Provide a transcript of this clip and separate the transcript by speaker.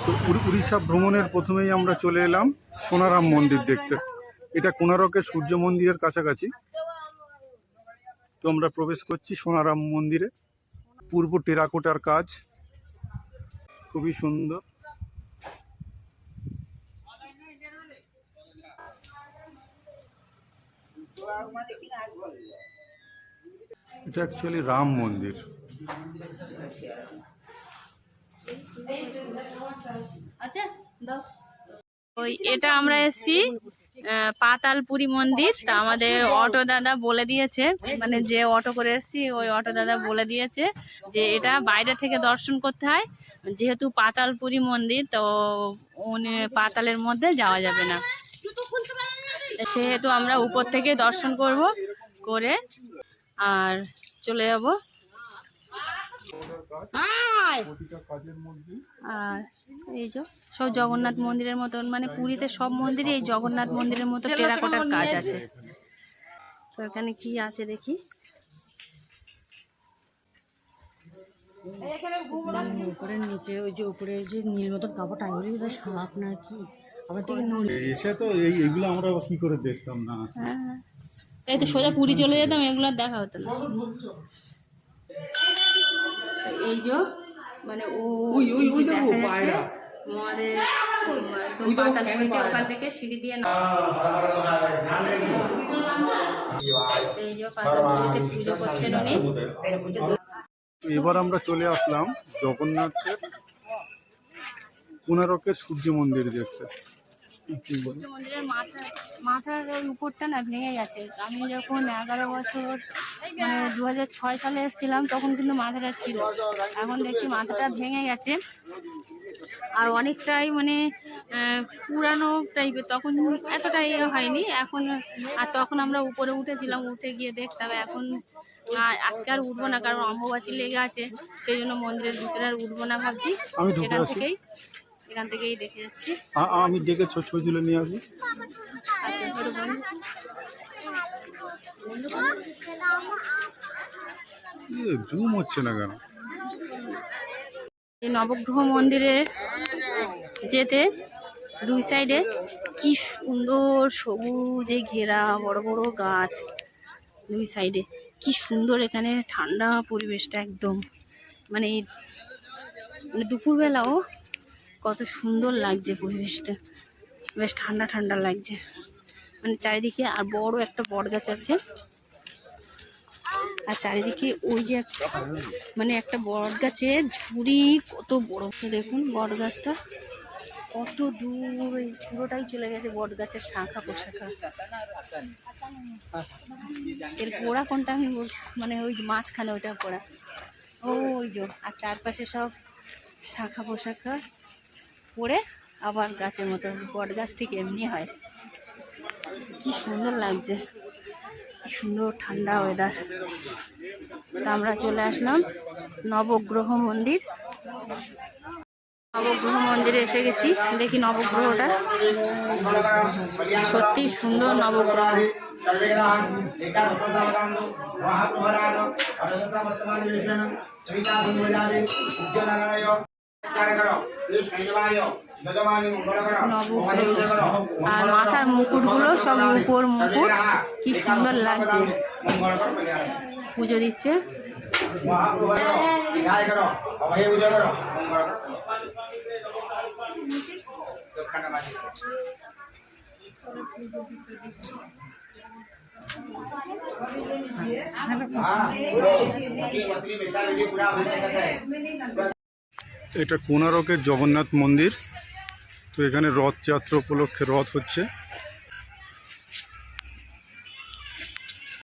Speaker 1: তো উড়িষ্যা ভ্রমণের প্রথমেই আমরা চলে এলাম সোনারাম মন্দির দেখতে। এটা কোণারকের সূর্য মন্দিরের কাছাকাছি। তো আমরা প্রবেশ করছি সোনারাম মন্দিরে। পূর্ব টেরাকোটার কাজ, খুবই সুন্দর। এটা অ্যাকচুয়ালি রাম মন্দির।
Speaker 2: ওই এটা আমরা এসেছি পাতালপুরি মন্দির। তা আমাদের অটো দাদা বলে দিয়েছে, মানে যে অটো করে এসেছি ওই অটো দাদা বলে দিয়েছে যে এটা বাইরে থেকে দর্শন করতে হয়, যেহেতু পাতালপুরি মন্দির তো পাতালের মধ্যে যাওয়া যাবে না, সেহেতু আমরা উপর থেকে দর্শন করব, করে আর চলে যাব। আর এই যে সব জগন্নাথ মন্দিরের মতন, মানে পুরীতে সব মন্দিরে এই জগন্নাথ মন্দিরের মতো টেরাকোটার কাজ আছে। তো এখানে কি আছে দেখি।
Speaker 3: উপরে নিচে ওই যে উপরে যে নীল মতন কাপড় টাঙানো সাপ না কি আবার থেকে
Speaker 1: এসে তো এইগুলো আমরা কি করে দেখতাম না।
Speaker 2: হ্যাঁ, এই তো সোজা পুরী চলে যেতাম, এগুলো দেখা হতো না। এই যে মানে ওই দেখা যাচ্ছে আমাদের পাতালপুরিতে, ওখান থেকে সিঁড়ি দিয়ে এই যে পাতালপুরিতে পুজো করছেন উনি।
Speaker 1: এবার আমরা চলে আসলাম জগন্নাথের কোণারকের সূর্য মন্দির দেখতে।
Speaker 2: সূর্য মন্দিরের মাথার ওই উপরটা না ভেঙে গেছে। আমি যখন 11 বছর মানে 2006 সালে এসেছিলাম তখন কিন্তু মাথাটা ছিল, এখন দেখি মাথাটা ভেঙে গেছে আর অনেকটাই মানে পুরানো টাইপের। তখন এতটা ইয়ে হয়নি এখন, আর তখন আমরা উপরে উঠেছিলাম, উঠে গিয়ে দেখতাম। এখন আজকে আর উঠবো না, কারণ অম্বুবাচী লেগে আছে, সেই জন্য মন্দিরের ভিতরে আর উঠবো না ভাবছি। এখান থেকেই দেখে যাচ্ছি।
Speaker 1: আমি ডেকে ছবি তুলে নিয়ে আসি।
Speaker 2: আচ্ছা,
Speaker 1: জুম হচ্ছে না কেন?
Speaker 2: এই নবগ্রহ মন্দিরে যেতে দুই সাইডে কি সুন্দর সবুজে ঘেরা বড় বড় গাছ, দুই সাইডে কি সুন্দর। এখানে ঠান্ডা পরিবেশটা একদম, মানে দুপুরবেলাও কত সুন্দর লাগছে পরিবেশটা, বেশ ঠান্ডা ঠান্ডা লাগছে। মানে চারিদিকে আর বড় একটা বট গাছ আছে, আর চারিদিকে ওই যে মানে একটা বট গাছের ঝুড়ি কত বড়। দেখুন বট গাছটা কত দূর, এই পুরোটাই চলে গেছে বট গাছের শাখা পোশাখা। এর গোড়া কোনটা আমি মানে ওই মাঝখানে ওইটা গোড়া, ওই যে, আর চারপাশে সব শাখা পোশাখা পড়ে আবার গাছের মতো। বট গাছ ঠিক এমনি হয়। কি সুন্দর লাগছে, কি সুন্দর ঠান্ডা ওয়েদার। তা আমরা চলে আসলাম নবগ্রহ মন্দির। নবগ্রহ মন্দিরে এসে গেছি, দেখি নবগ্রহটা সত্যি সুন্দর। নবগ্রহ আর মাথার মুকুটগুলো সব উপর মুকুট, কি সুন্দর লাগছে। পুজো দিচ্ছে।
Speaker 1: এটা কোণারকের জগন্নাথ মন্দির। তো এখানে রথযাত্রা উপলক্ষে রথ হচ্ছে,